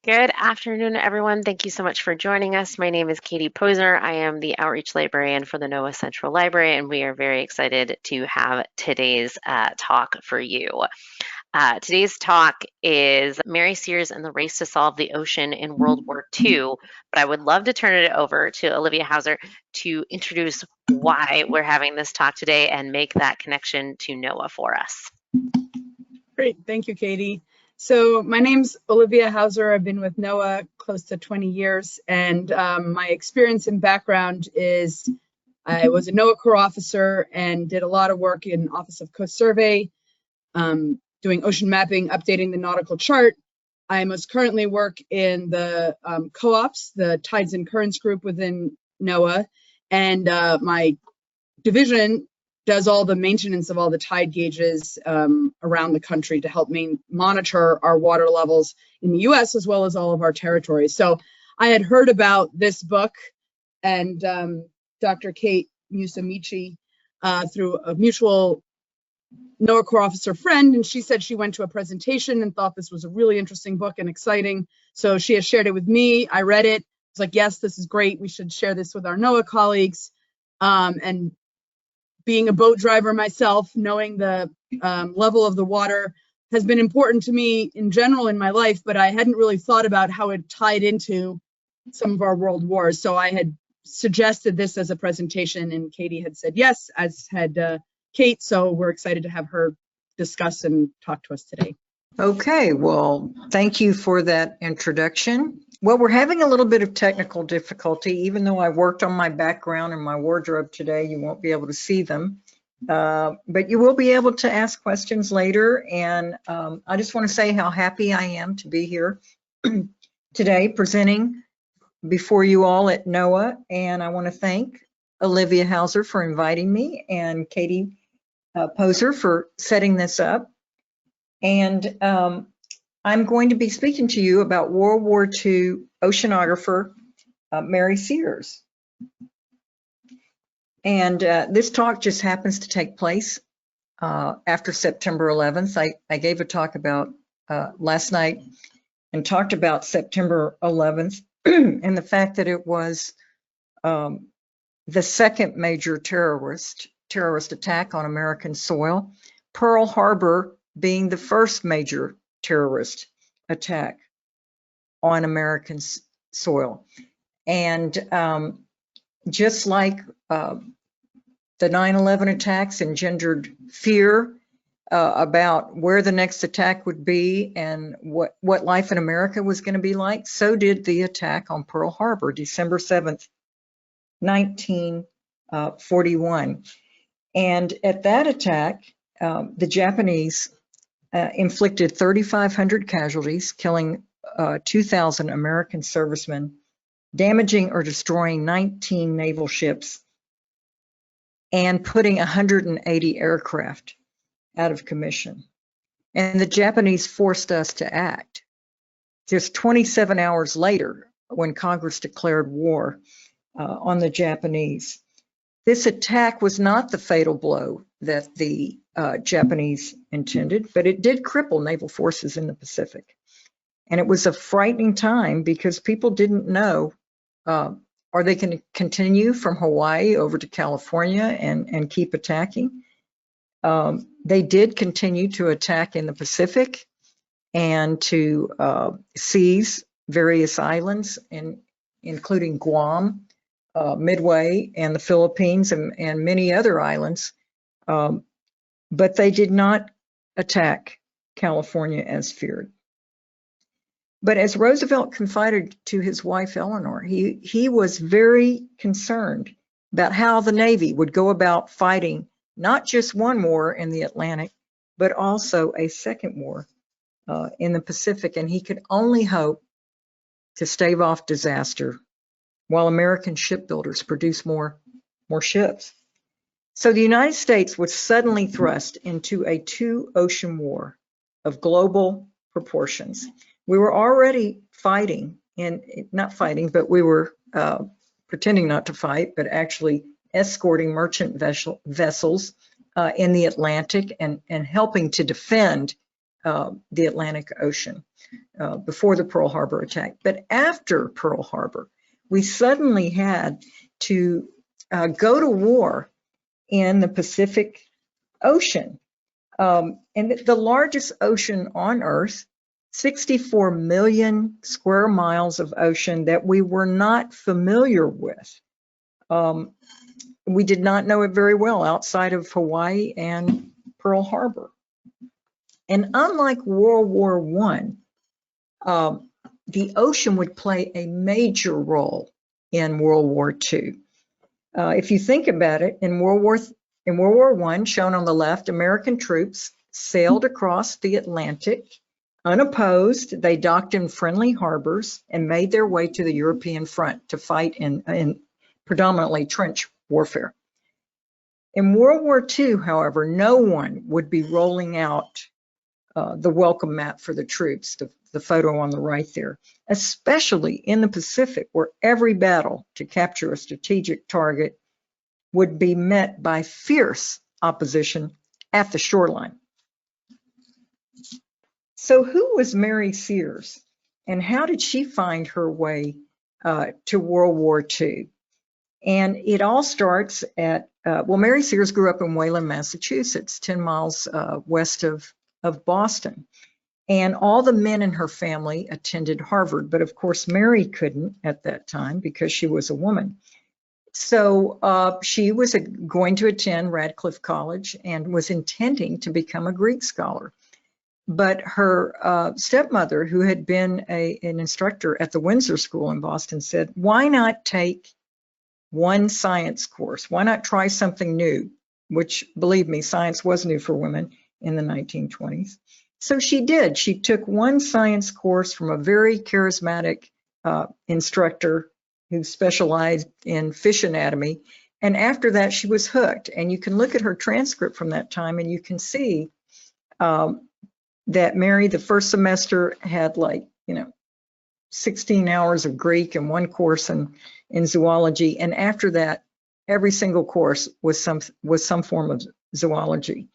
Good afternoon, everyone. Thank you so much for joining us. My name is Katie Poser. I am the Outreach Librarian for the NOAA Central Library, and we are very excited to have today's talk for you. Today's talk is Mary Sears and the Race to Solve the Ocean in World War II, but I would love to turn it over to Olivia Hauser to introduce why we're having this talk today and make that connection to NOAA for us. Great, thank you, Katie. So my name's Olivia Hauser. I've been with NOAA close to 20 years, and my experience and background is I was a NOAA Corps officer and did a lot of work in Office of Coast Survey, doing ocean mapping, updating the nautical chart. I most currently work in the co-ops, the Tides and Currents group within NOAA, and my division does all the maintenance of all the tide gauges around the country to help monitor our water levels in the US as well as all of our territories. So I had heard about this book and Dr. Kate Musemeche through a mutual NOAA Corps officer friend, and she said she went to a presentation and thought this was a really interesting book and exciting. So she has shared it with me. I read it. I was like, yes, this is great. We should share this with our NOAA colleagues. And being a boat driver myself, knowing the level of the water has been important to me in general in my life, but I hadn't really thought about how it tied into some of our world wars. So I had suggested this as a presentation, and Katie had said yes, as had Kate. So we're excited to have her discuss and talk to us today. Okay, well, thank you for that introduction. Well, we're having a little bit of technical difficulty. Even though I worked on my background and my wardrobe today, you won't be able to see them. But you will be able to ask questions later. And I just want to say how happy I am to be here today presenting before you all at NOAA. And I want to thank Olivia Hauser for inviting me and Katie Poser for setting this up. And I'm going to be speaking to you about World War II oceanographer Mary Sears. And this talk just happens to take place after September 11th. I gave a talk about last night and talked about September 11th and the fact that it was the second major terrorist attack on American soil, Pearl Harbor being the first major terrorist attack on American soil. And just like the 9/11 attacks engendered fear about where the next attack would be and what life in America was going to be like, so did the attack on Pearl Harbor, December 7th, 1941. And at that attack, the Japanese inflicted 3,500 casualties, killing 2,000 American servicemen, damaging or destroying 19 naval ships, and putting 180 aircraft out of commission. And the Japanese forced us to act. Just 27 hours later, when Congress declared war on the Japanese. This attack was not the fatal blow that the Japanese intended, but it did cripple naval forces in the Pacific. And it was a frightening time because people didn't know, are they going to continue from Hawaii over to California and keep attacking? They did continue to attack in the Pacific and to seize various islands, including Guam, Midway, and the Philippines, and many other islands. But they did not attack California as feared. But as Roosevelt confided to his wife Eleanor, he was very concerned about how the Navy would go about fighting not just one war in the Atlantic, but also a second war in the Pacific. And he could only hope to stave off disaster while American shipbuilders produce more ships. So the United States was suddenly thrust into a two-ocean war of global proportions. We were already fighting, not fighting, but we were pretending not to fight, but actually escorting merchant vessels in the Atlantic and helping to defend the Atlantic Ocean before the Pearl Harbor attack. But after Pearl Harbor, we suddenly had to go to war in the Pacific Ocean. And the largest ocean on Earth, 64 million square miles of ocean that we were not familiar with. We did not know it very well outside of Hawaii and Pearl Harbor. And unlike World War I, the ocean would play a major role in World War II. If you think about it, in World War I, shown on the left, American troops sailed across the Atlantic unopposed. They docked in friendly harbors and made their way to the European front to fight in predominantly trench warfare. In World War II, however, no one would be rolling out the welcome mat for the troops, the photo on the right there, especially in the Pacific, where every battle to capture a strategic target would be met by fierce opposition at the shoreline. So who was Mary Sears, and how did she find her way to World War II? And it all starts at, well, Mary Sears grew up in Wayland, Massachusetts, 10 miles west of Boston. And all the men in her family attended Harvard, but of course Mary couldn't at that time because she was a woman. So she was going to attend Radcliffe College and was intending to become a Greek scholar. But her stepmother, who had been an instructor at the Windsor School in Boston, said, why not take one science course? Why not try something new? Which, believe me, science was new for women in the 1920s. So she did. She took one science course from a very charismatic instructor who specialized in fish anatomy. And after that, she was hooked. And you can look at her transcript from that time and you can see that Mary, the first semester, had 16 hours of Greek and one course in zoology. And after that, every single course was some form of zoology.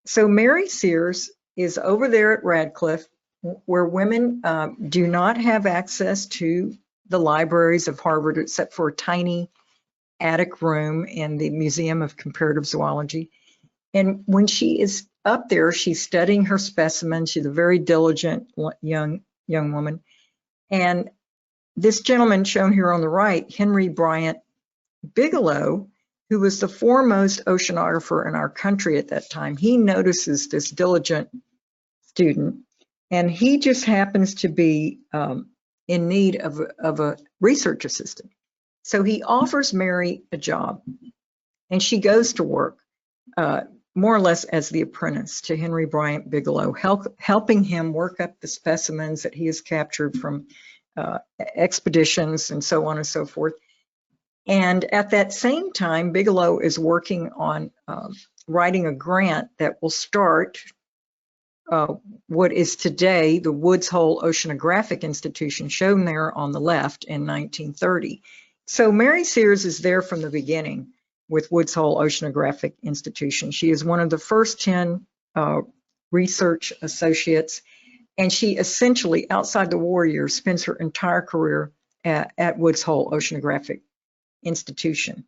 So Mary Sears is over there at Radcliffe, where women do not have access to the libraries of Harvard, except for a tiny attic room in the Museum of Comparative Zoology. And when she is up there, she's studying her specimens. She's a very diligent young woman. And this gentleman shown here on the right, Henry Bryant Bigelow, who was the foremost oceanographer in our country at that time, he notices this diligent student, and he just happens to be in need of a research assistant. So he offers Mary a job, and she goes to work more or less as the apprentice to Henry Bryant Bigelow, helping him work up the specimens that he has captured from expeditions and so on and so forth. And at that same time, Bigelow is working on writing a grant that will start what is today the Woods Hole Oceanographic Institution, shown there on the left, in 1930. So Mary Sears is there from the beginning with Woods Hole Oceanographic Institution. She is one of the first 10 research associates, and she essentially, outside the war years, spends her entire career at Woods Hole Oceanographic Institution.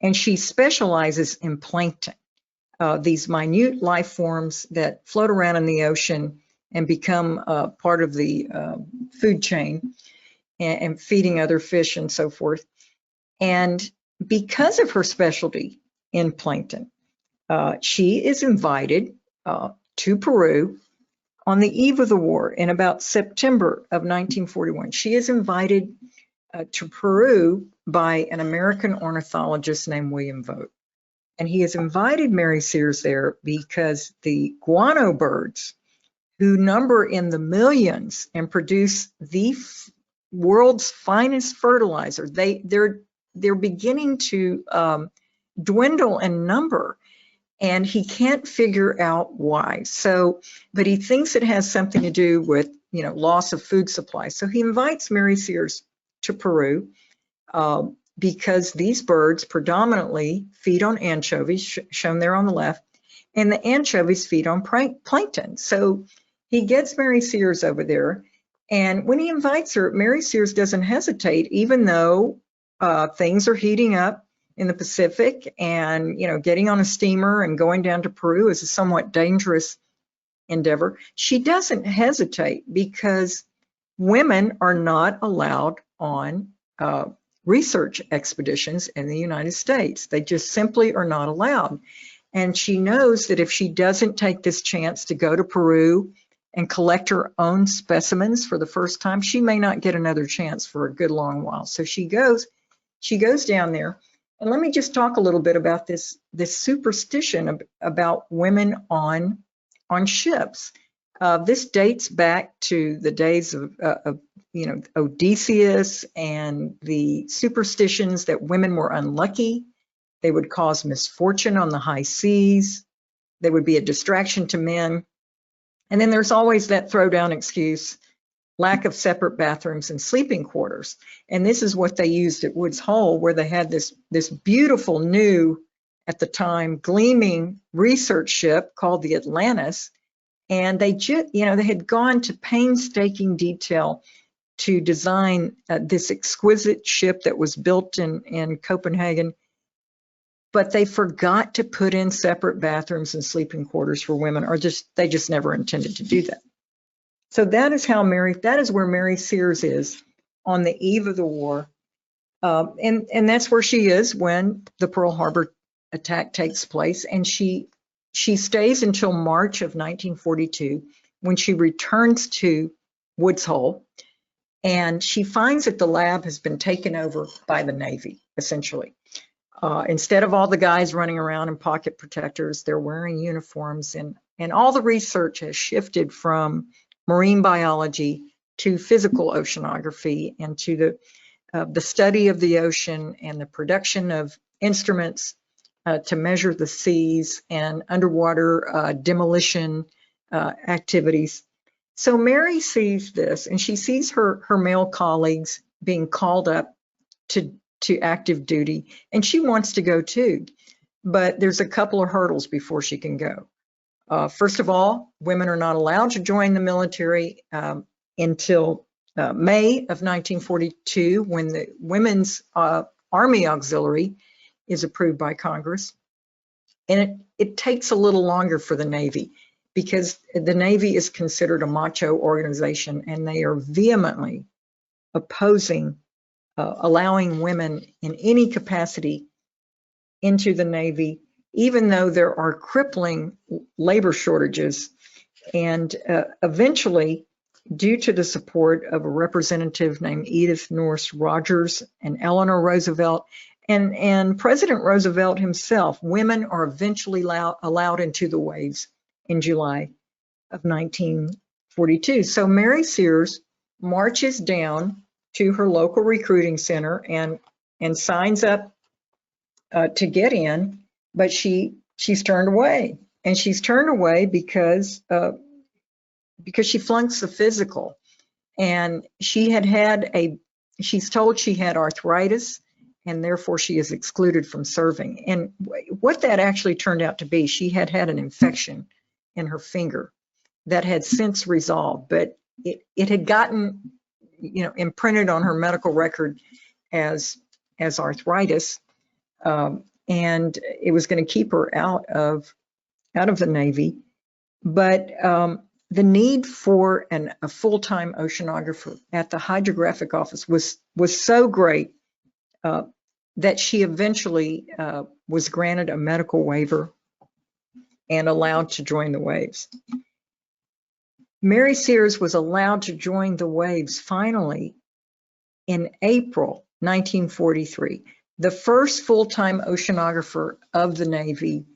And she specializes in plankton, these minute life forms that float around in the ocean and become part of the food chain and feeding other fish and so forth. And because of her specialty in plankton, she is invited to Peru on the eve of the war in about September of 1941. She is invited to Peru by an American ornithologist named William Vogt. And he has invited Mary Sears there because the guano birds, who number in the millions and produce the world's finest fertilizer, they're beginning to dwindle in number, and he can't figure out why. So, but he thinks it has something to do with, loss of food supply. So he invites Mary Sears to Peru because these birds predominantly feed on anchovies, shown there on the left, and the anchovies feed on plankton. So he gets Mary Sears over there, and when he invites her, Mary Sears doesn't hesitate, even though things are heating up in the Pacific, and getting on a steamer and going down to Peru is a somewhat dangerous endeavor. She doesn't hesitate because women are not allowed on research expeditions in the United States. They just simply are not allowed. And she knows that if she doesn't take this chance to go to Peru and collect her own specimens for the first time, she may not get another chance for a good long while. So she goes down there. And let me just talk a little bit about this superstition about women on ships. This dates back to the days of Odysseus, and the superstitions that women were unlucky. They would cause misfortune on the high seas. They would be a distraction to men. And then there's always that throwdown excuse, lack of separate bathrooms and sleeping quarters. And this is what they used at Woods Hole, where they had this beautiful new, at the time, gleaming research ship called the Atlantis. And they had gone to painstaking detail to design this exquisite ship that was built in Copenhagen, but they forgot to put in separate bathrooms and sleeping quarters for women, or they just never intended to do that. So that is where Mary Sears is on the eve of the war. And that's where she is when the Pearl Harbor attack takes place. And she stays until March of 1942, when she returns to Woods Hole, and she finds that the lab has been taken over by the Navy, essentially. Instead of all the guys running around in pocket protectors, they're wearing uniforms, and all the research has shifted from marine biology to physical oceanography, and to the study of the ocean and the production of instruments to measure the seas and underwater demolition activities. So Mary sees this, and she sees her male colleagues being called up to active duty, and she wants to go too. But there's a couple of hurdles before she can go. First of all, women are not allowed to join the military until May of 1942, when the Women's Army Auxiliary is approved by Congress. And it takes a little longer for the Navy, because the Navy is considered a macho organization, and they are vehemently opposing allowing women in any capacity into the Navy, even though there are crippling labor shortages. And eventually, due to the support of a representative named Edith Norris Rogers and Eleanor Roosevelt, and President Roosevelt himself, women are eventually allowed into the waves in July of 1942. So Mary Sears marches down to her local recruiting center and signs up to get in, but she's turned away. And she's turned away because she flunks the physical. And she's told she had arthritis, and therefore she is excluded from serving. And what that actually turned out to be, she had an infection in her finger that had since resolved, but it had gotten imprinted on her medical record as arthritis, and it was going to keep her out of the Navy. But the need for a full-time oceanographer at the hydrographic office was so great that she eventually was granted a medical waiver and allowed to join the waves. Mary Sears was allowed to join the waves finally in April 1943. The first full-time oceanographer of the Navy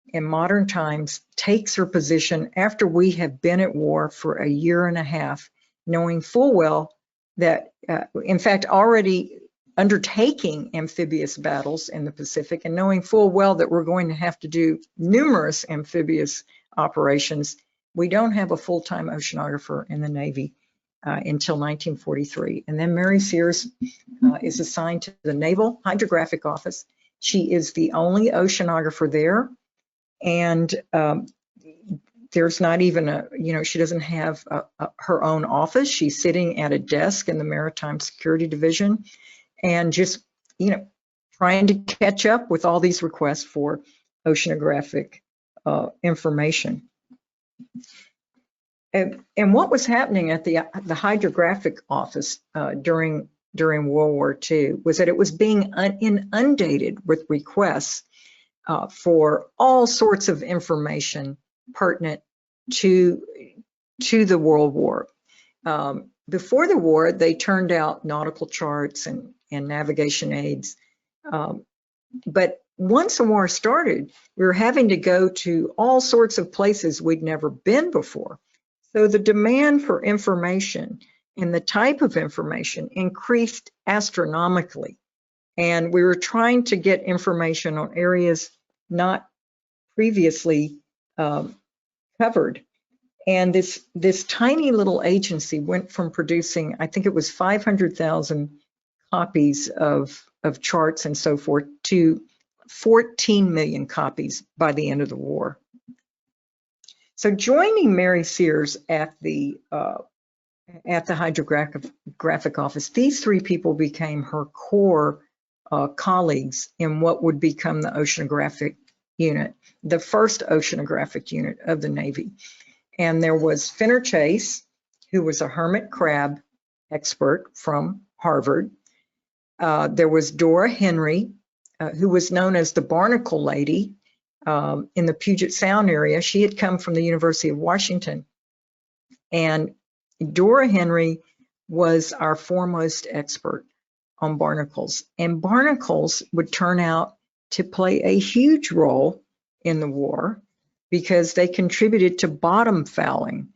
in modern times takes her position after we have been at war for a year and a half, knowing full well that, in fact, already undertaking amphibious battles in the Pacific, and knowing full well that we're going to have to do numerous amphibious operations. We don't have a full-time oceanographer in the Navy until 1943. And then Mary Sears is assigned to the Naval Hydrographic Office. She is the only oceanographer there. And there's not even she doesn't have her own office. She's sitting at a desk in the Maritime Security Division and just, trying to catch up with all these requests for oceanographic information. And what was happening at the hydrographic office during World War II was that it was being inundated with requests for all sorts of information pertinent to the World War. Before the war, they turned out nautical charts and navigation aids. But once the war started, we were having to go to all sorts of places we'd never been before. So the demand for information and the type of information increased astronomically. And we were trying to get information on areas not previously covered. And this tiny little agency went from producing, I think it was 500,000 copies of charts and so forth, to 14 million copies by the end of the war. So joining Mary Sears at the hydrographic office, these three people became her core colleagues in what would become the oceanographic unit, the first oceanographic unit of the Navy. And there was Finner Chase, who was a hermit crab expert from Harvard. There was Dora Henry, who was known as the Barnacle Lady in the Puget Sound area. She had come from the University of Washington. And Dora Henry was our foremost expert on barnacles. And barnacles would turn out to play a huge role in the war because they contributed to bottom fouling,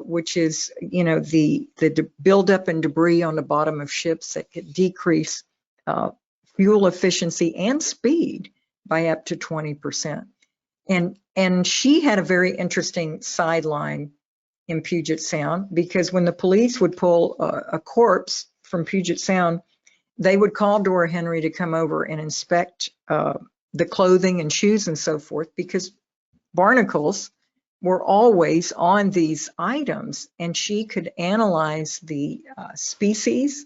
which is, the buildup and debris on the bottom of ships that could decrease fuel efficiency and speed by up to 20%. And she had a very interesting sideline in Puget Sound, because when the police would pull a corpse from Puget Sound, they would call Dora Henry to come over and inspect the clothing and shoes and so forth, because barnacles were always on these items, and she could analyze the species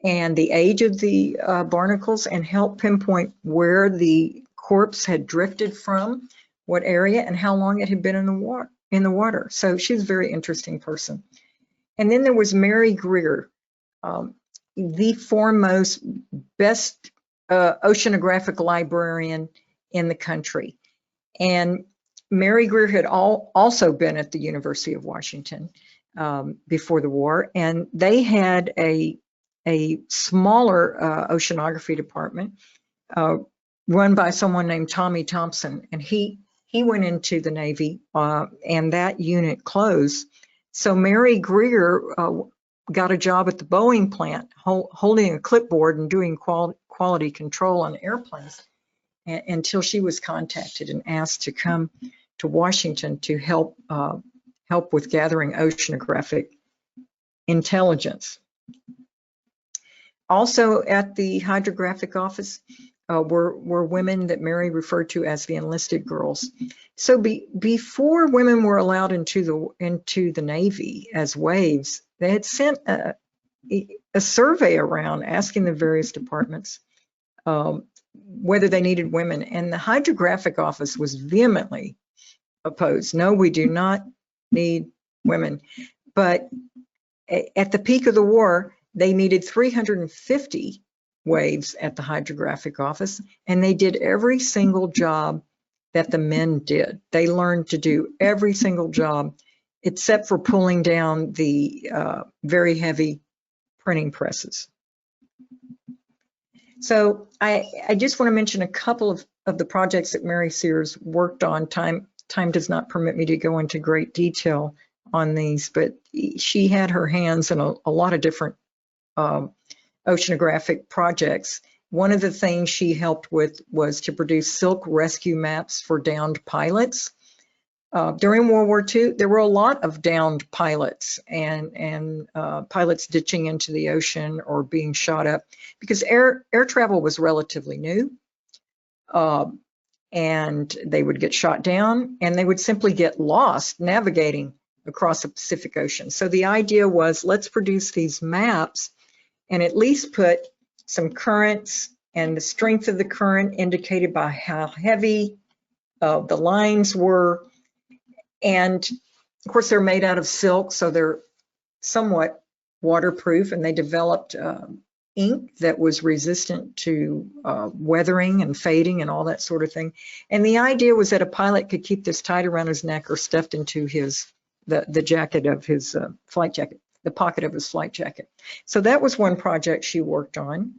and the age of the barnacles and help pinpoint where the corpse had drifted from, what area, and how long it had been in the water. So she's a very interesting person. And then there was Mary Greer, the foremost, best oceanographic librarian in the country. And Mary Greer had also been at the University of Washington before the war, and they had a smaller oceanography department run by someone named Tommy Thompson, and he went into the Navy and that unit closed. So Mary Greer got a job at the Boeing plant holding a clipboard and doing quality control on airplanes until she was contacted and asked to come to Washington to help with gathering oceanographic intelligence. Also at the hydrographic office were women that Mary referred to as the enlisted girls. So before women were allowed into the Navy as waves, they had sent a survey around asking the various departments whether they needed women, and the hydrographic office was vehemently opposed. No, we do not need women. But at the peak of the war, they needed 350 waves at the hydrographic office, and they did every single job that the men did. They learned to do every single job except for pulling down the very heavy printing presses. So I just want to mention a couple of the projects that Mary Sears worked on. Time does not permit me to go into great detail on these, but she had her hands in a lot of different oceanographic projects. One of the things she helped with was to produce silk rescue maps for downed pilots. During World War II, there were a lot of downed pilots and pilots ditching into the ocean or being shot up because air travel was relatively new. and they would get shot down, and they would simply get lost navigating across the Pacific Ocean. So the idea was, let's produce these maps and at least put some currents and the strength of the current indicated by how heavy the lines were. And of course, they're made out of silk, so they're somewhat waterproof, and they developed ink that was resistant to weathering and fading and all that sort of thing. And the idea was that a pilot could keep this tied around his neck or stuffed into the jacket of his flight jacket, the pocket of his flight jacket. So that was one project she worked on.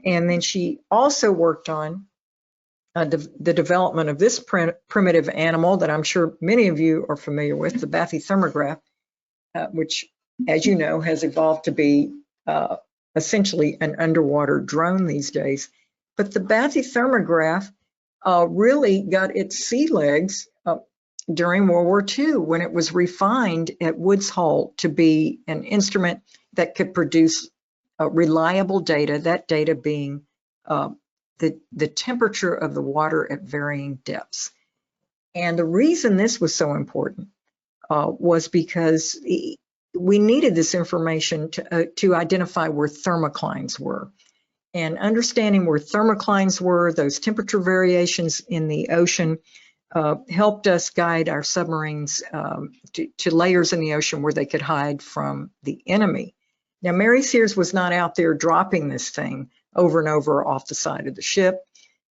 And then she also worked on the development of this primitive animal that I'm sure many of you are familiar with, the bathythermograph, which, as you know, has evolved to be essentially an underwater drone these days. But the bathythermograph really got its sea legs during World War II, when it was refined at Woods Hole to be an instrument that could produce reliable data, that data being the temperature of the water at varying depths. And the reason this was so important was because we needed this information to identify where thermoclines were. And understanding where thermoclines were, those temperature variations in the ocean, helped us guide our submarines to layers in the ocean where they could hide from the enemy. Now, Mary Sears was not out there dropping this thing over and over off the side of the ship,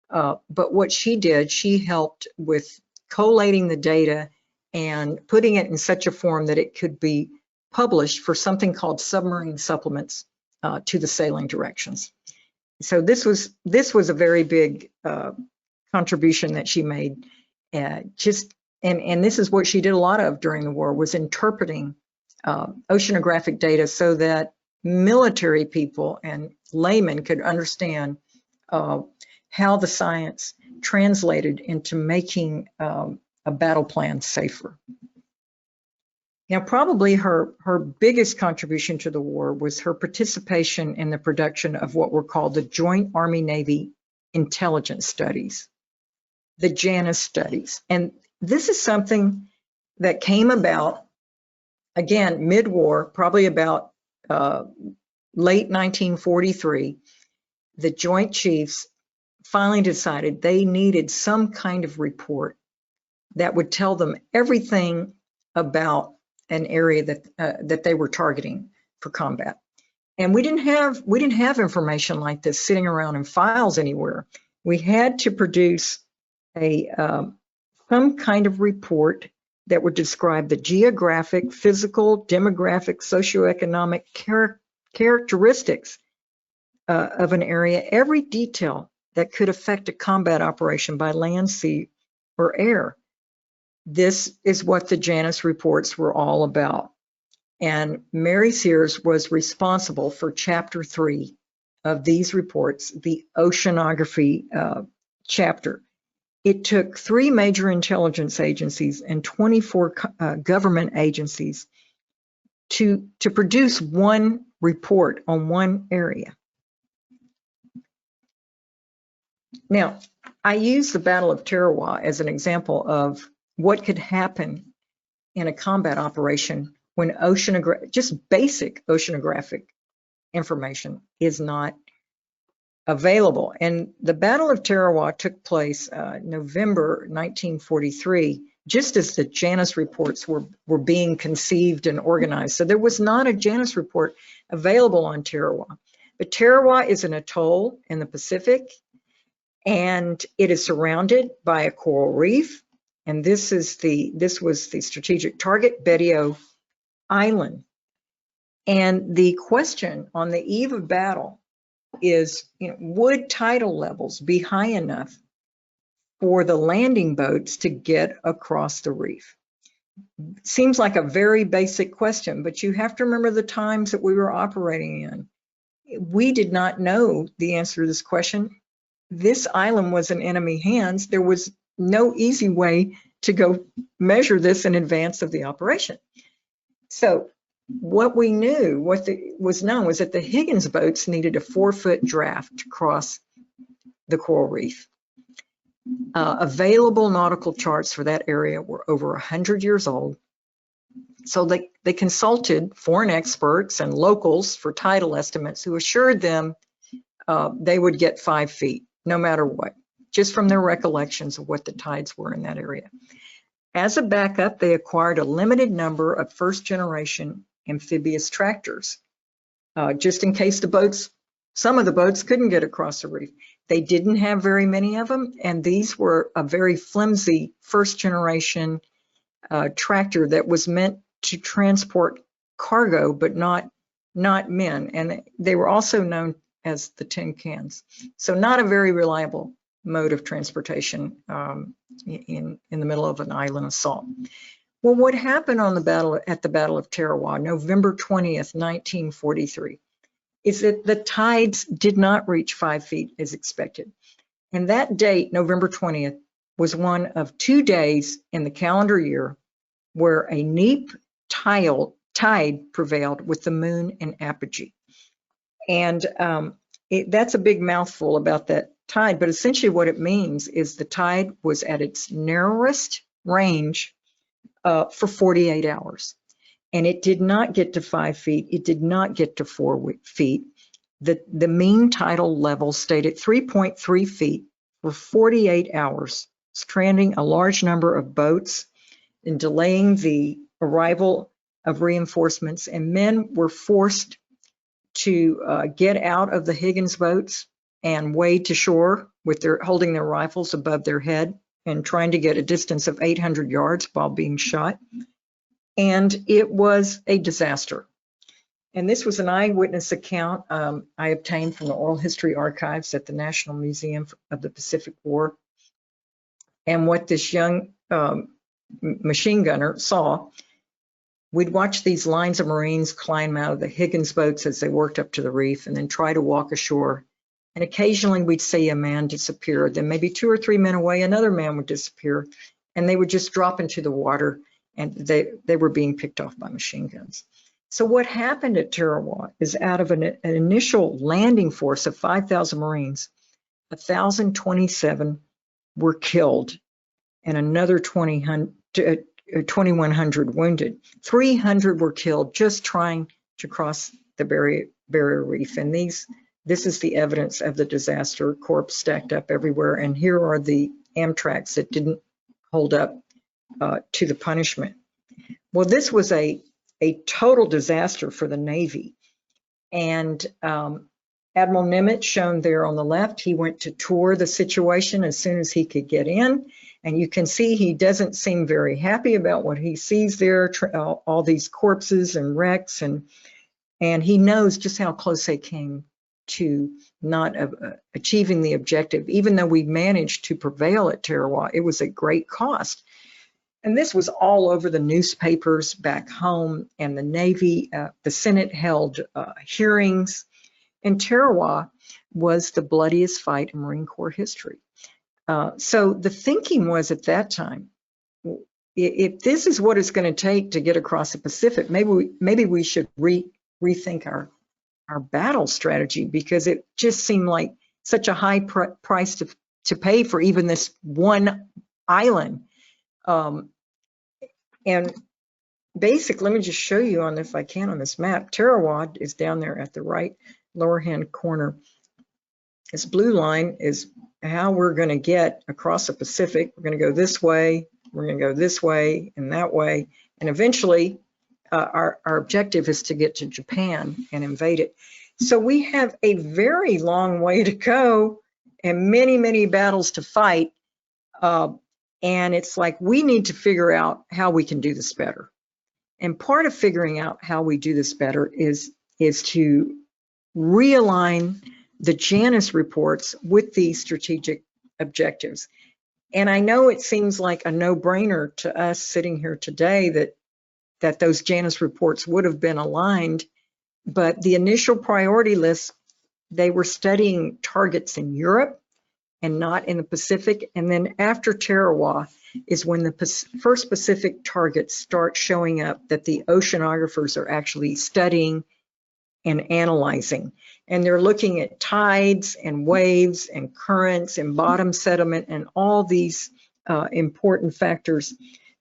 but what she did, she helped with collating the data and putting it in such a form that it could be published for something called submarine supplements to the sailing directions. So this was a very big contribution that she made. And this is what she did a lot of during the war, was interpreting oceanographic data so that military people and laymen could understand how the science translated into making a battle plan safer. Now, probably her biggest contribution to the war was her participation in the production of what were called the Joint Army-Navy Intelligence Studies, the JANIS studies. And this is something that came about, again, mid-war, probably about late 1943. The Joint Chiefs finally decided they needed some kind of report that would tell them everything about an area that they were targeting for combat. And we didn't have information like this sitting around in files anywhere. We had to produce some kind of report that would describe the geographic, physical, demographic, socioeconomic characteristics of an area, every detail that could affect a combat operation by land, sea, or air. This is what the JANIS reports were all about. And Mary Sears was responsible for Chapter 3 of these reports, the oceanography chapter. It took 3 major intelligence agencies and 24 government agencies to produce one report on one area. Now, I use the Battle of Tarawa as an example of what could happen in a combat operation when just basic oceanographic information is not available. And the Battle of Tarawa took place November 1943, just as the JANIS reports were being conceived and organized. So there was not a JANIS report available on Tarawa. But Tarawa is an atoll in the Pacific, and it is surrounded by a coral reef. And this was the strategic target, Betio Island. And the question on the eve of battle is, would tidal levels be high enough for the landing boats to get across the reef? Seems like a very basic question, but you have to remember the times that we were operating in. We did not know the answer to this question. This island was in enemy hands. There was no easy way to go measure this in advance of the operation. So what we knew, was known, was that the Higgins boats needed a 4-foot draft to cross the coral reef. Available nautical charts for that area were over 100 years old. So they consulted foreign experts and locals for tidal estimates who assured them they would get 5 feet, no matter what, just from their recollections of what the tides were in that area. As a backup, they acquired a limited number of first-generation amphibious tractors, just in case some of the boats couldn't get across the reef. They didn't have very many of them, and these were a very flimsy first-generation tractor that was meant to transport cargo, but not men. And they were also known as the tin cans. So not a very reliable mode of transportation in the middle of an island assault. Well, what happened at the Battle of Tarawa, November 20th, 1943, is that the tides did not reach 5 feet as expected. And that date, November 20th, was one of 2 days in the calendar year where a neap tide prevailed with the moon in apogee. And that's a big mouthful about that tide, but essentially what it means is the tide was at its narrowest range for 48 hours. And it did not get to 5 feet. It did not get to 4 feet. The mean tidal level stayed at 3.3 feet for 48 hours, stranding a large number of boats and delaying the arrival of reinforcements. And men were forced to get out of the Higgins boats and wade to shore with holding their rifles above their head and trying to get a distance of 800 yards while being shot. And it was a disaster. And this was an eyewitness account I obtained from the Oral History Archives at the National Museum of the Pacific War. And what this young machine gunner saw, we'd watch these lines of Marines climb out of the Higgins boats as they worked up to the reef and then try to walk ashore. And occasionally we'd see a man disappear. Then maybe 2 or 3 men away, another man would disappear, and they would just drop into the water, and they were being picked off by machine guns. So what happened at Tarawa is out of an initial landing force of 5,000 Marines, 1,027 were killed and another 2,100 wounded. 300 were killed just trying to cross the barrier reef. And this is the evidence of the disaster, corpse stacked up everywhere. And here are the Amtraks that didn't hold up to the punishment. Well, this was a total disaster for the Navy. And Admiral Nimitz, shown there on the left, he went to tour the situation as soon as he could get in. And you can see he doesn't seem very happy about what he sees there, all these corpses and wrecks. And he knows just how close they came to not achieving the objective. Even though we managed to prevail at Tarawa, it was at great cost. And this was all over the newspapers back home, and the Navy, the Senate held hearings, and Tarawa was the bloodiest fight in Marine Corps history. So the thinking was at that time, if this is what it's going to take to get across the Pacific, maybe we should rethink our battle strategy, because it just seemed like such a high price to pay for even this one island. And basically, let me just show you if I can on this map. Tarawa is down there at the right lower hand corner. This blue line is how we're going to get across the Pacific. We're going to go this way, we're going to go this way and that way, and eventually our objective is to get to Japan and invade it. So we have a very long way to go and many, many battles to fight. And it's like, we need to figure out how we can do this better. And part of figuring out how we do this better is to realign the Janus reports with these strategic objectives. And I know it seems like a no-brainer to us sitting here today that those Janus reports would have been aligned, but the initial priority list, they were studying targets in Europe and not in the Pacific. And then after Tarawa is when the first Pacific targets start showing up that the oceanographers are actually studying and analyzing. And they're looking at tides and waves and currents and bottom sediment and all these important factors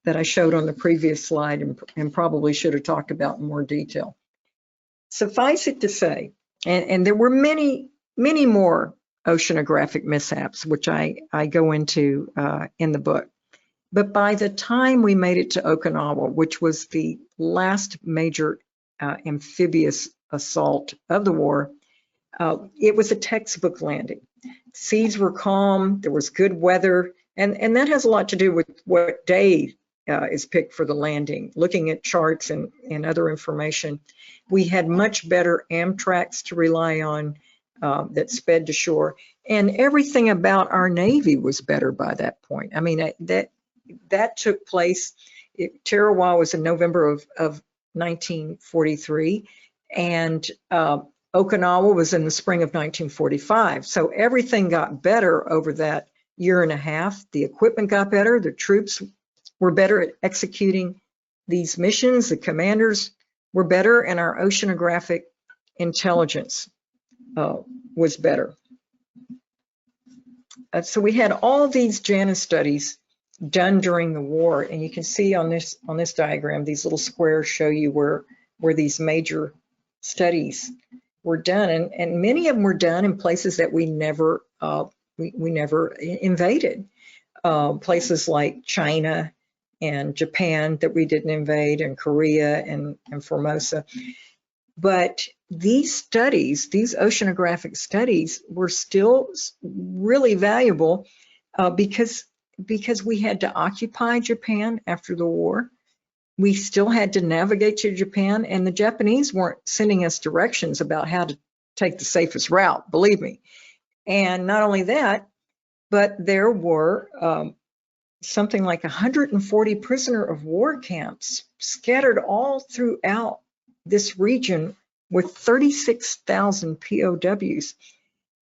that I showed on the previous slide and probably should have talked about in more detail. Suffice it to say, and there were many more oceanographic mishaps, which I go into in the book. But by the time we made it to Okinawa, which was the last major amphibious assault of the war, it was a textbook landing. Seas were calm, there was good weather, and that has a lot to do with what day is picked for the landing. Looking at charts and other information, we had much better Amtraks to rely on that sped to shore, and everything about our Navy was better by that point. I mean, that took place. Tarawa was in November of 1943, and Okinawa was in the spring of 1945. So everything got better over that year and a half. The equipment got better, the troops were better at executing these missions, the commanders were better, and our oceanographic intelligence was better. So we had all these JANA studies done during the war, and you can see on this diagram, these little squares show you where these major studies were done, and many of them were done in places that we never invaded. Places like China and Japan that we didn't invade, and Korea and Formosa. But these studies, these oceanographic studies, were still really valuable because we had to occupy Japan after the war. We still had to navigate to Japan, and the Japanese weren't sending us directions about how to take the safest route, believe me. And not only that, but there were something like 140 prisoner of war camps scattered all throughout this region with 36,000 POWs.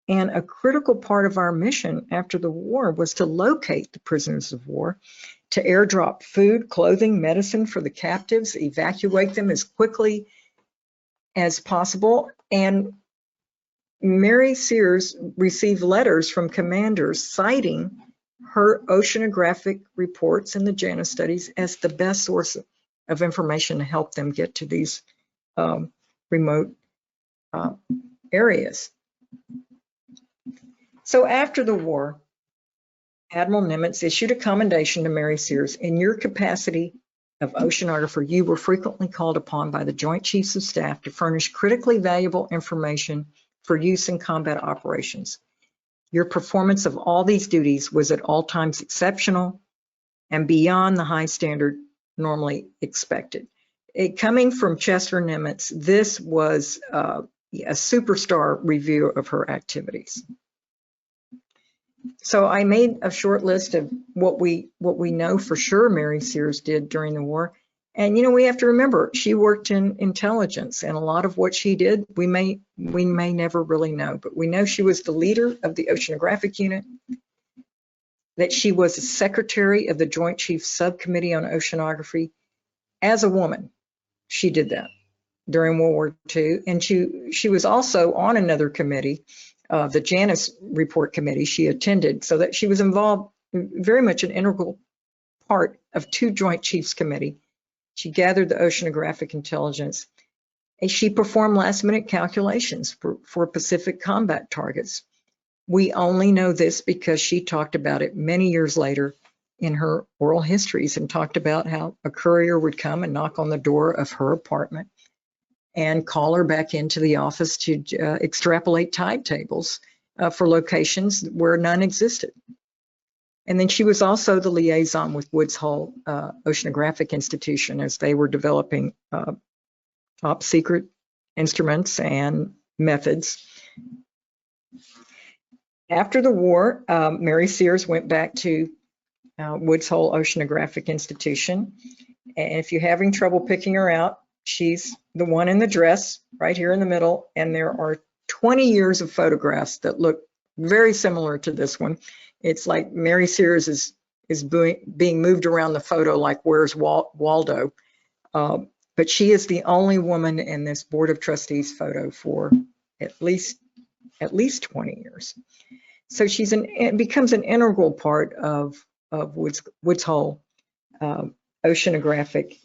And a critical part of our mission after the war was to locate the prisoners of war, to airdrop food, clothing, medicine for the captives, evacuate them as quickly as possible. And Mary Sears received letters from commanders citing her oceanographic reports and the JANA studies as the best source of information to help them get to these remote areas. So after the war, Admiral Nimitz issued a commendation to Mary Sears. In your capacity of oceanographer, you were frequently called upon by the Joint Chiefs of Staff to furnish critically valuable information for use in combat operations. Your performance of all these duties was at all times exceptional and beyond the high standard normally expected. Coming from Chester Nimitz, this was a superstar review of her activities. So I made a short list of what we know for sure Mary Sears did during the war. And, you know, we have to remember, she worked in intelligence, and a lot of what she did, we may never really know, but we know she was the leader of the oceanographic unit, that she was the secretary of the Joint Chiefs Subcommittee on Oceanography. As a woman, she did that during World War II. And she was also on another committee, the Janus Report Committee she attended, so that she was involved, very much an integral part of two Joint Chiefs Committee. She gathered the oceanographic intelligence, and she performed last-minute calculations for Pacific combat targets. We only know this because she talked about it many years later in her oral histories, and talked about how a courier would come and knock on the door of her apartment and call her back into the office to extrapolate tide tables for locations where none existed. And then she was also the liaison with Woods Hole Oceanographic Institution as they were developing top secret instruments and methods. After the war, Mary Sears went back to Woods Hole Oceanographic Institution. And if you're having trouble picking her out, she's the one in the dress right here in the middle. And there are 20 years of photographs that look very similar to this one. It's like Mary Sears is being moved around the photo like Where's Waldo. but she is the only woman in this Board of Trustees photo for at least 20 years. So it becomes an integral part of Woods Hole oceanographic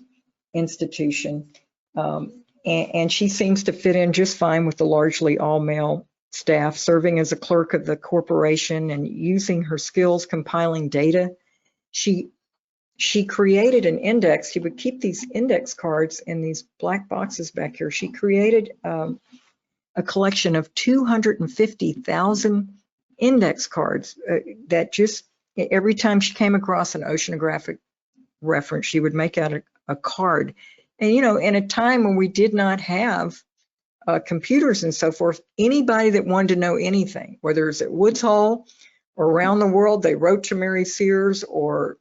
institution. And she seems to fit in just fine with the largely all-male staff, serving as a clerk of the corporation and using her skills compiling data. She created an index. She would keep these index cards in these black boxes back here. She created a collection of 250,000 index cards that just every time she came across an oceanographic reference, she would make out a card. And, you know, in a time when we did not have computers and so forth, anybody that wanted to know anything, whether it's at Woods Hole or around the world, they wrote to Mary Sears, or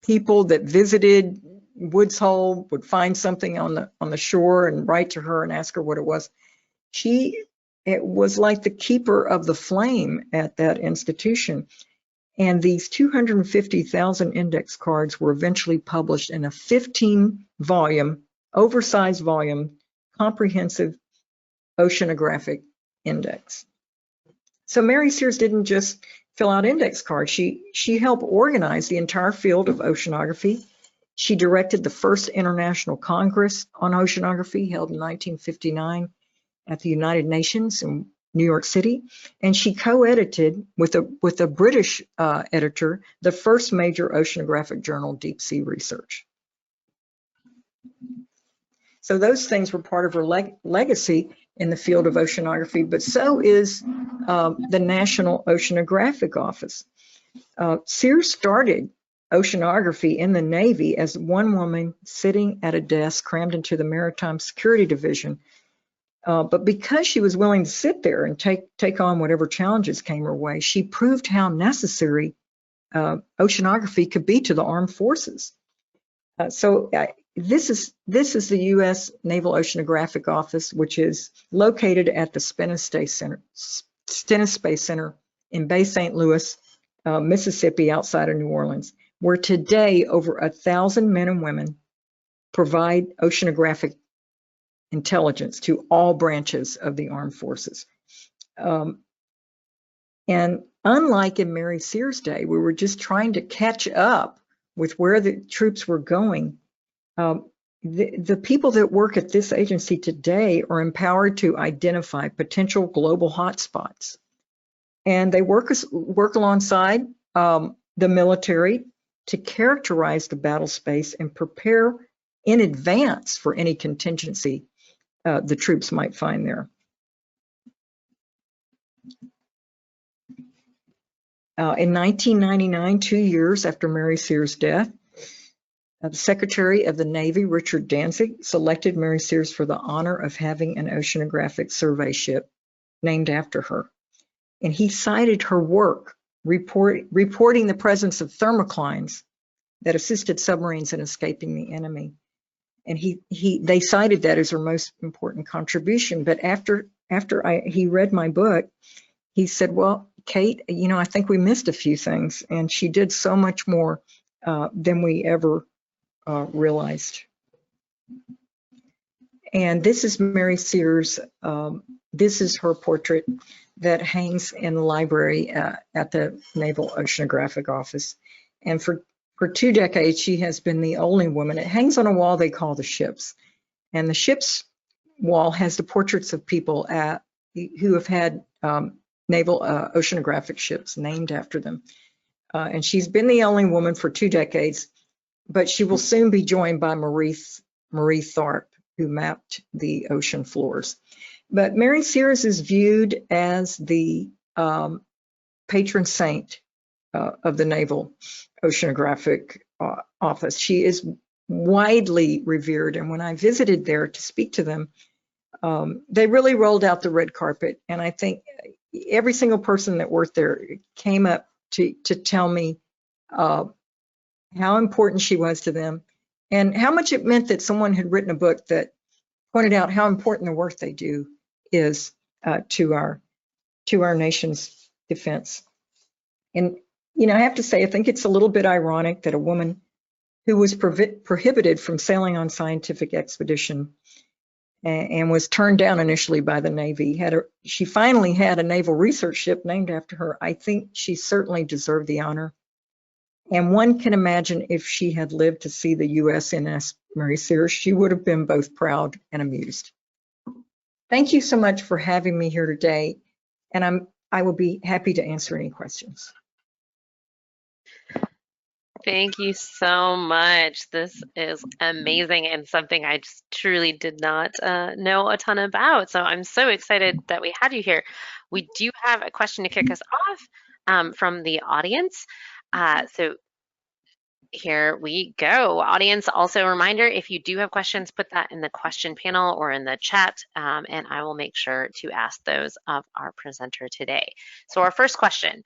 people that visited Woods Hole would find something on the shore and write to her and ask her what it was. It was like the keeper of the flame at that institution. And these 250,000 index cards were eventually published in a 15-volume, oversized volume, comprehensive oceanographic index. So Mary Sears didn't just fill out index cards. She helped organize the entire field of oceanography. She directed the first International Congress on Oceanography, held in 1959 at the United Nations in New York City, and she co-edited with a British editor the first major oceanographic journal, Deep Sea Research. So those things were part of her legacy in the field of oceanography, but so is the National Oceanographic Office. Sears started oceanography in the Navy as one woman sitting at a desk crammed into the Maritime Security Division. But because she was willing to sit there and take on whatever challenges came her way, she proved how necessary oceanography could be to the armed forces. This is the U.S. Naval Oceanographic Office, which is located at the Stennis Space Center in Bay St. Louis, Mississippi, outside of New Orleans, where today over 1,000 men and women provide oceanographic intelligence to all branches of the armed forces. And unlike in Mary Sears' day, we were just trying to catch up with where the troops were going. The people that work at this agency today are empowered to identify potential global hotspots. And they work alongside the military to characterize the battle space and prepare in advance for any contingency the troops might find there. In 1999, 2 years after Mary Sears' death, the Secretary of the Navy, Richard Danzig, selected Mary Sears for the honor of having an oceanographic survey ship named after her. And he cited her work reporting the presence of thermoclines that assisted submarines in escaping the enemy. And they cited that as her most important contribution. But after he read my book, he said, well, Kate, you know, I think we missed a few things, and she did so much more than we ever realized. And this is Mary Sears. This is her portrait that hangs in the library at the Naval Oceanographic Office. And for 2 decades, she has been the only woman. It hangs on a wall they call the ships. And the ship's wall has the portraits of people who have had naval oceanographic ships named after them. And she's been the only woman for 2 decades, but she will soon be joined by Marie Tharp, who mapped the ocean floors. But Mary Sears is viewed as the patron saint of the Naval Oceanographic Office. She is widely revered, and when I visited there to speak to them, they really rolled out the red carpet, and I think every single person that worked there came up to tell me how important she was to them and how much it meant that someone had written a book that pointed out how important the work they do is to our nation's defense. And, you know, I have to say, I think it's a little bit ironic that a woman who was prohibited from sailing on scientific expedition and was turned down initially by the Navy. She finally had a naval research ship named after her. I think she certainly deserved the honor. And one can imagine if she had lived to see the USNS Mary Sears, she would have been both proud and amused. Thank you so much for having me here today, and I will be happy to answer any questions. Thank you so much. This is amazing and something I just truly did not know a ton about. So I'm so excited that we had you here. We do have a question to kick us off from the audience. So here we go. Audience, also a reminder, if you do have questions, put that in the question panel or in the chat, and I will make sure to ask those of our presenter today. So our first question,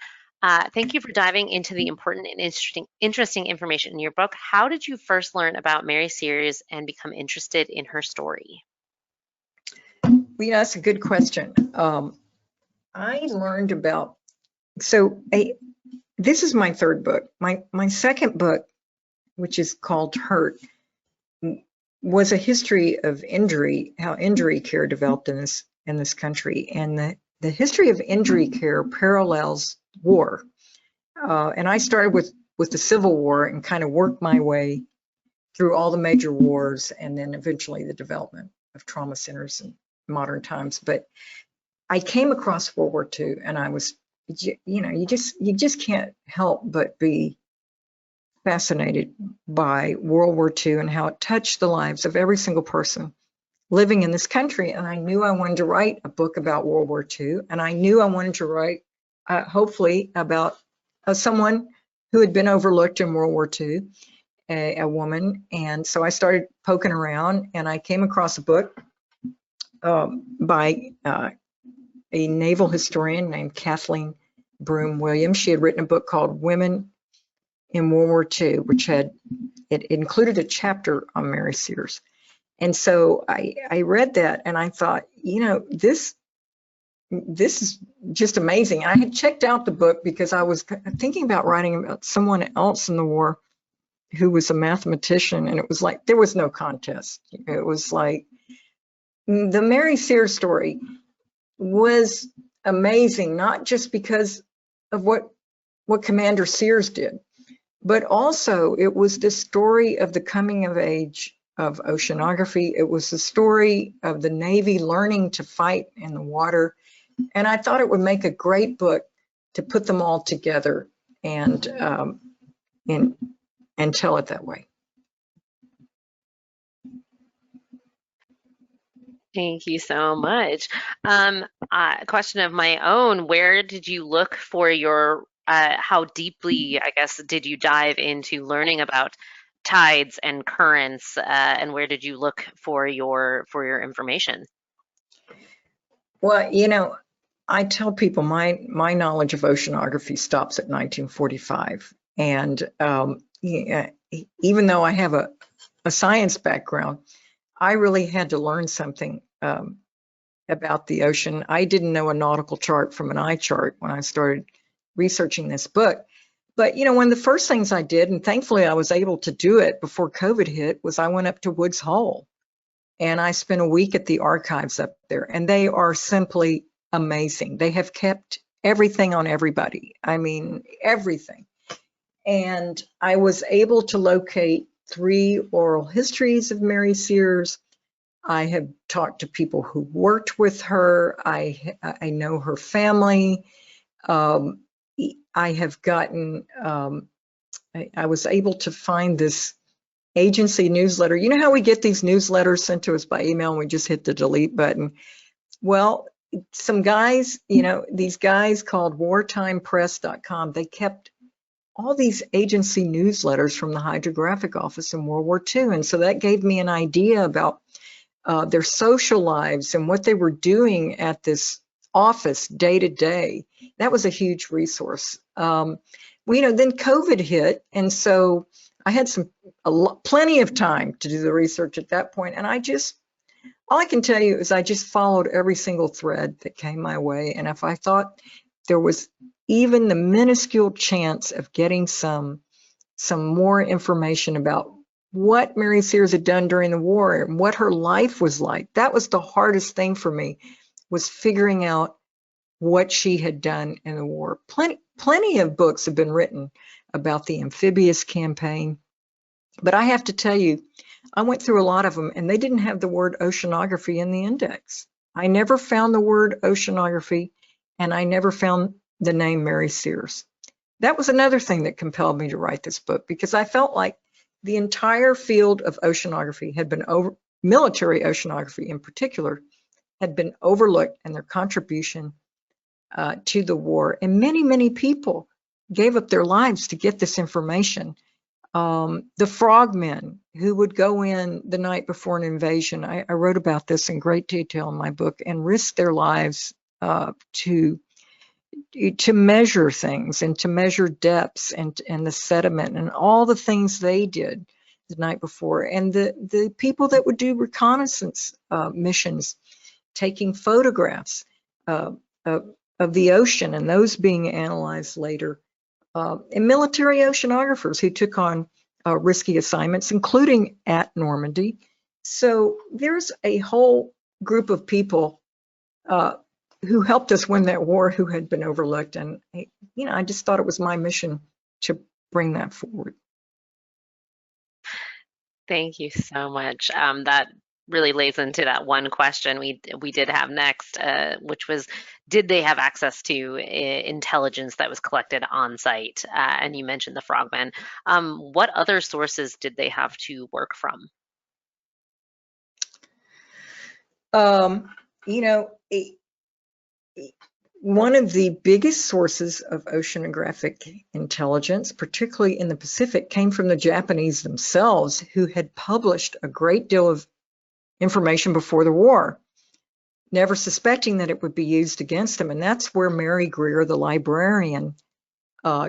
thank you for diving into the important and interesting information in your book. How did you first learn about Mary Sears and become interested in her story? Well, that's a good question. I learned about, this is my third book. My second book, which is called Hurt, was a history of injury, how injury care developed in this country. And the history of injury care parallels war. And I started with the Civil War and kind of worked my way through all the major wars and then eventually the development of trauma centers in modern times. But I came across World War II and I was, you just can't help but be fascinated by World War II and how it touched the lives of every single person living in this country. And I knew I wanted to write a book about World War II, and I knew I wanted to write, hopefully, about someone who had been overlooked in World War II, a woman. And so I started poking around, and I came across a book by a naval historian named Kathleen Broome Williams. She had written a book called Women in World War II, which it included a chapter on Mary Sears. And so I read that and I thought, this is just amazing. I had checked out the book because I was thinking about writing about someone else in the war who was a mathematician, and it was like, there was no contest. It was like, the Mary Sears story was amazing, not just because of what Commander Sears did, but also it was the story of the coming of age of oceanography. It was the story of the Navy learning to fight in the water. And I thought it would make a great book to put them all together and tell it that way. Thank you so much. A question of my own, where did you look for your, how deeply, I guess, did you dive into learning about tides and currents, and where did you look for your information? Well, I tell people my knowledge of oceanography stops at 1945. And even though I have a science background, I really had to learn something about the ocean. I didn't know a nautical chart from an eye chart when I started researching this book. But, one of the first things I did, and thankfully I was able to do it before COVID hit, was I went up to Woods Hole and I spent a week at the archives up there, and they are simply amazing. They have kept everything on everybody. I mean, everything. And I was able to locate 3 oral histories of Mary Sears. I have talked to people who worked with her. I know her family. I have gotten, I was able to find this agency newsletter. You know how we get these newsletters sent to us by email and we just hit the delete button? Well, some guys, these guys called wartimepress.com, they kept all these agency newsletters from the Hydrographic Office in World War II. And so that gave me an idea about their social lives and what they were doing at this office day to day. That was a huge resource. Then COVID hit, and so I had plenty of time to do the research at that point. And all I can tell you is I just followed every single thread that came my way. And if I thought there was even the minuscule chance of getting some some more information about what Mary Sears had done during the war and what her life was like. That was the hardest thing for me, was figuring out what she had done in the war. Plenty of books have been written about the amphibious campaign, but I have to tell you, I went through a lot of them and they didn't have the word oceanography in the index. I never found the word oceanography, and I never found the name Mary Sears. That was another thing that compelled me to write this book, because I felt like the entire field of oceanography had been military oceanography in particular, had been overlooked, and their contribution to the war. And many people gave up their lives to get this information. The frogmen who would go in the night before an invasion, I wrote about this in great detail in my book, and risk their lives to measure things and to measure depths and the sediment and all the things they did the night before. And the people that would do reconnaissance missions, taking photographs of the ocean, and those being analyzed later. And military oceanographers who took on risky assignments, including at Normandy. So there's a whole group of people who helped us win that war, who had been overlooked. And, I just thought it was my mission to bring that forward. Thank you so much. That really lays into that one question we did have next, which was, did they have access to intelligence that was collected on site? And you mentioned the frogmen. What other sources did they have to work from? One of the biggest sources of oceanographic intelligence, particularly in the Pacific, came from the Japanese themselves, who had published a great deal of information before the war, never suspecting that it would be used against them. And that's where Mary Greer, the librarian,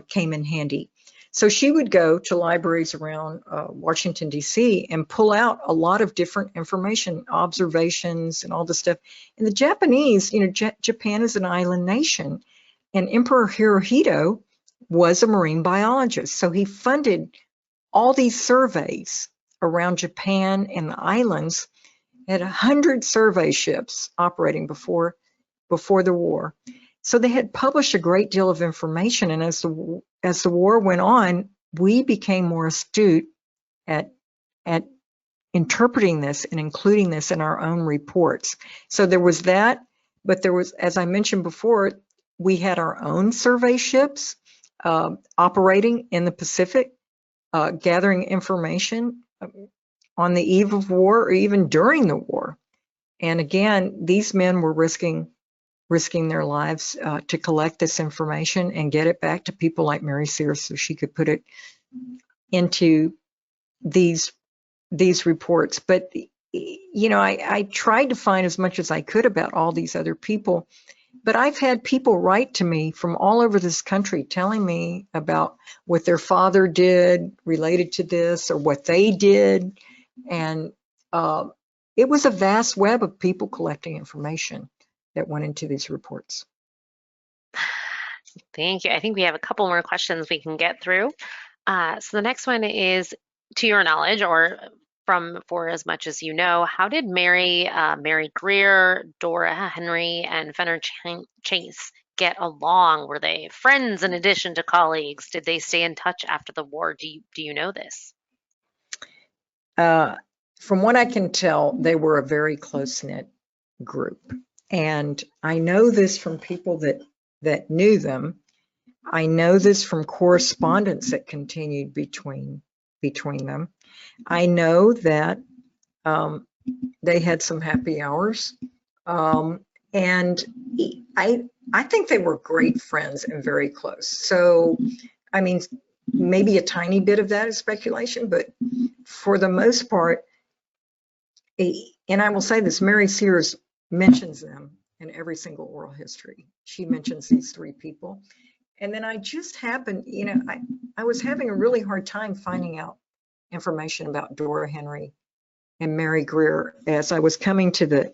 came in handy. So she would go to libraries around Washington, D.C. and pull out a lot of different information, observations and all this stuff. And the Japanese, Japan is an island nation, and Emperor Hirohito was a marine biologist. So he funded all these surveys around Japan and the islands, had 100 survey ships operating before the war. So they had published a great deal of information, and as the war went on, we became more astute at interpreting this and including this in our own reports. So there was that, but there was, as I mentioned before, we had our own survey ships operating in the Pacific, gathering information on the eve of war or even during the war. And again, these men were risking their lives to collect this information and get it back to people like Mary Sears so she could put it into these reports. But, I tried to find as much as I could about all these other people, but I've had people write to me from all over this country telling me about what their father did related to this or what they did. And it was a vast web of people collecting information that went into these reports. Thank you. I think we have a couple more questions we can get through. So the next one is, to your knowledge, or for as much as you know, how did Mary Greer, Dora Henry, and Fenner Chase get along? Were they friends in addition to colleagues? Did they stay in touch after the war? Do you know this? From what I can tell, they were a very close-knit group. And I know this from people that knew them. I know this from correspondence that continued between them. I know that they had some happy hours. And I think they were great friends and very close. So, I mean, maybe a tiny bit of that is speculation, but for the most part, and I will say this, Mary Sears mentions them in every single oral history. She mentions these three people. And then I just happened, I was having a really hard time finding out information about Dora Henry and Mary Greer as I was coming to the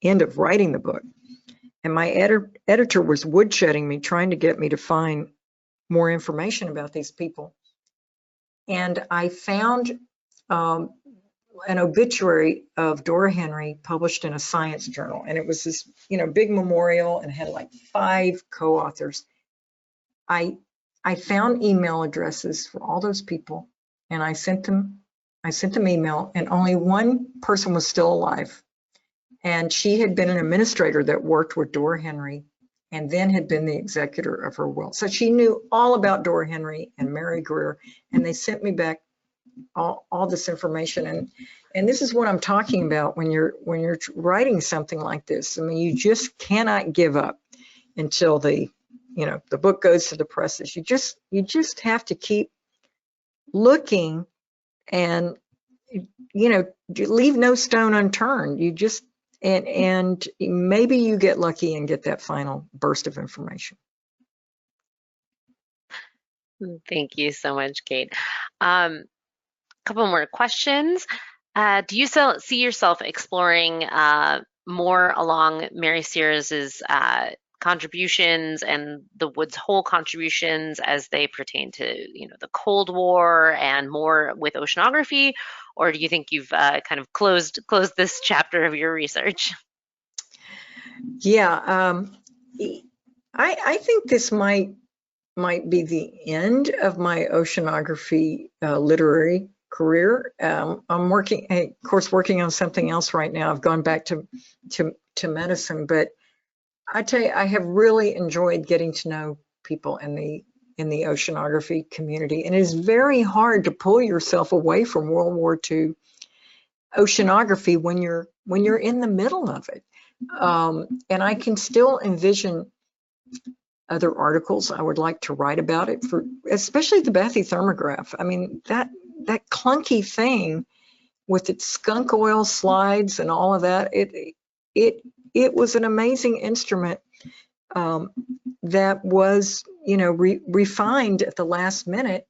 end of writing the book. And my editor was woodshedding me, trying to get me to find more information about these people. and I found an obituary of Dora Henry published in a science journal. And it was this, big memorial and had like 5 co-authors. I found email addresses for all those people, and I sent them email, and only one person was still alive. And she had been an administrator that worked with Dora Henry and then had been the executor of her will. So she knew all about Dora Henry and Mary Greer, and they sent me back all this information. And this is what I'm talking about when you're writing something like this. I mean, you just cannot give up until the book goes to the presses. You just have to keep looking, and leave no stone unturned. You just and maybe you get lucky and get that final burst of information. Thank you so much, Kate. Couple more questions. Do you see yourself exploring more along Mary Sears's contributions and the Woods Hole contributions as they pertain to the Cold War and more with oceanography, or do you think you've kind of closed this chapter of your research? Yeah, I think this might be the end of my oceanography literary career. I'm working on something else right now. I've gone back to medicine, but I tell you, I have really enjoyed getting to know people in the oceanography community, and it is very hard to pull yourself away from World War II oceanography when you're in the middle of it. And I can still envision other articles I would like to write about it, for especially the bathythermograph. I mean, that clunky thing with its skunk oil slides and all of that, it was an amazing instrument that was refined at the last minute,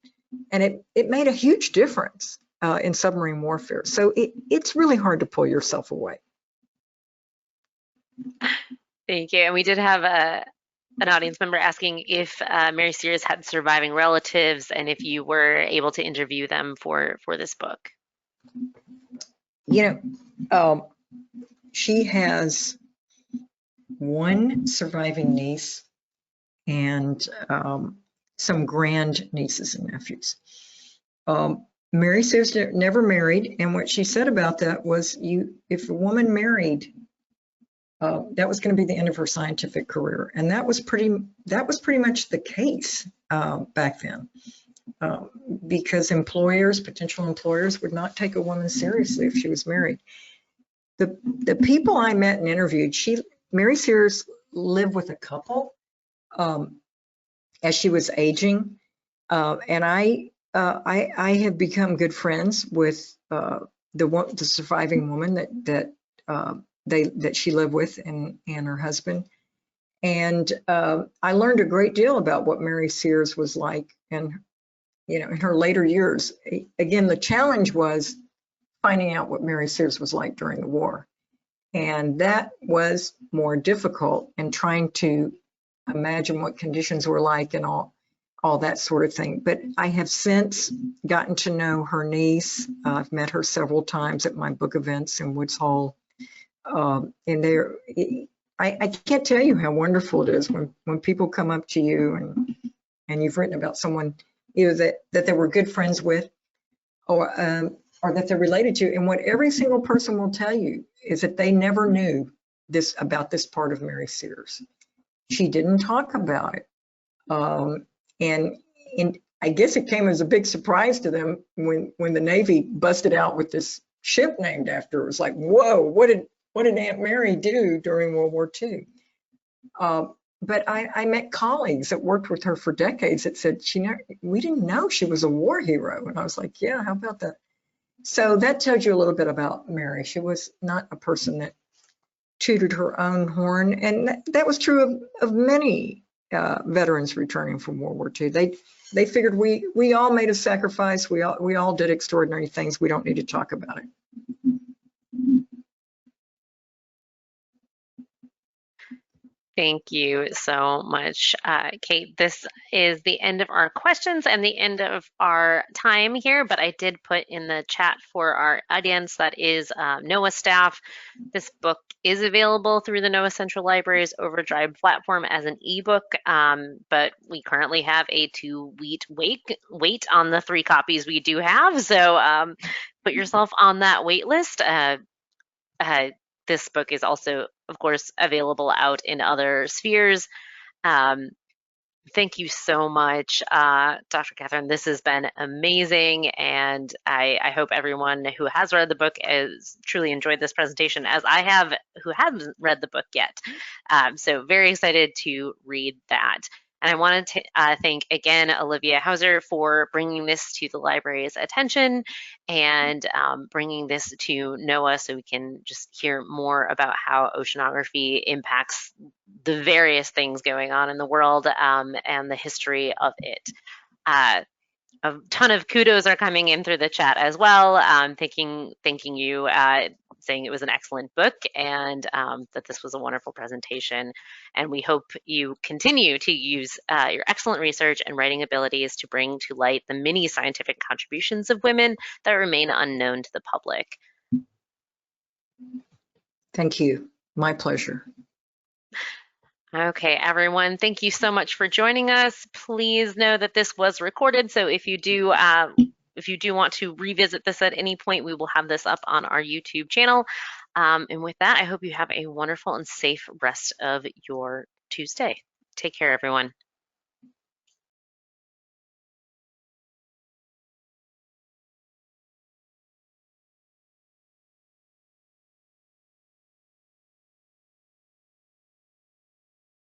and it made a huge difference in submarine warfare. So it's really hard to pull yourself away. Thank you. And we did have an audience member asking if Mary Sears had surviving relatives and if you were able to interview them for this book. She has one surviving niece and some grand nieces and nephews. Mary Sears never married, and what she said about that was, if a woman married, that was going to be the end of her scientific career, and that was pretty much the case back then, because potential employers would not take a woman seriously if she was married. The people I met and interviewed, Mary Sears lived with a couple as she was aging, and I have become good friends with the surviving woman that she lived with and her husband. And I learned a great deal about what Mary Sears was like in her later years. Again, the challenge was finding out what Mary Sears was like during the war. And that was more difficult, and trying to imagine what conditions were like and all that sort of thing. But I have since gotten to know her niece. I've met her several times at my book events in Woods Hole. And I can't tell you how wonderful it is when people come up to you and you've written about someone either that they were good friends with or that they're related to. And what every single person will tell you is that they never knew about this part of Mary Sears. She didn't talk about it. And I guess it came as a big surprise to them when the Navy busted out with this ship named after her. It was like, whoa, what did Aunt Mary do during World War II? But I met colleagues that worked with her for decades that said, we didn't know she was a war hero. And I was like, yeah, how about that? So that tells you a little bit about Mary. She was not a person that tooted her own horn. And that was true of many veterans returning from World War II. They figured we all made a sacrifice. We all did extraordinary things. We don't need to talk about it. Thank you so much, Kate. This is the end of our questions and the end of our time here, but I did put in the chat for our audience that is NOAA staff. This book is available through the NOAA Central Library's Overdrive platform as an ebook, but we currently have a 2-week wait on the 3 copies we do have. So put yourself on that wait list. This book is also, of course, available out in other spheres. Um, Thank you so much, Dr. Catherine. This has been amazing, and I hope everyone who has read the book has truly enjoyed this presentation, as I have, who hasn't read the book yet. So very excited to read that. And I wanted to thank again Olivia Hauser for bringing this to the library's attention and bringing this to NOAA so we can just hear more about how oceanography impacts the various things going on in the world and the history of it. A ton of kudos are coming in through the chat as well, thanking you, saying it was an excellent book and that this was a wonderful presentation. And we hope you continue to use your excellent research and writing abilities to bring to light the many scientific contributions of women that remain unknown to the public. Thank you. My pleasure. Okay, everyone, thank you so much for joining us. Please know that this was recorded, so if you do want to revisit this at any point, we will have this up on our YouTube channel. And with that, I hope you have a wonderful and safe rest of your Tuesday. Take care, everyone.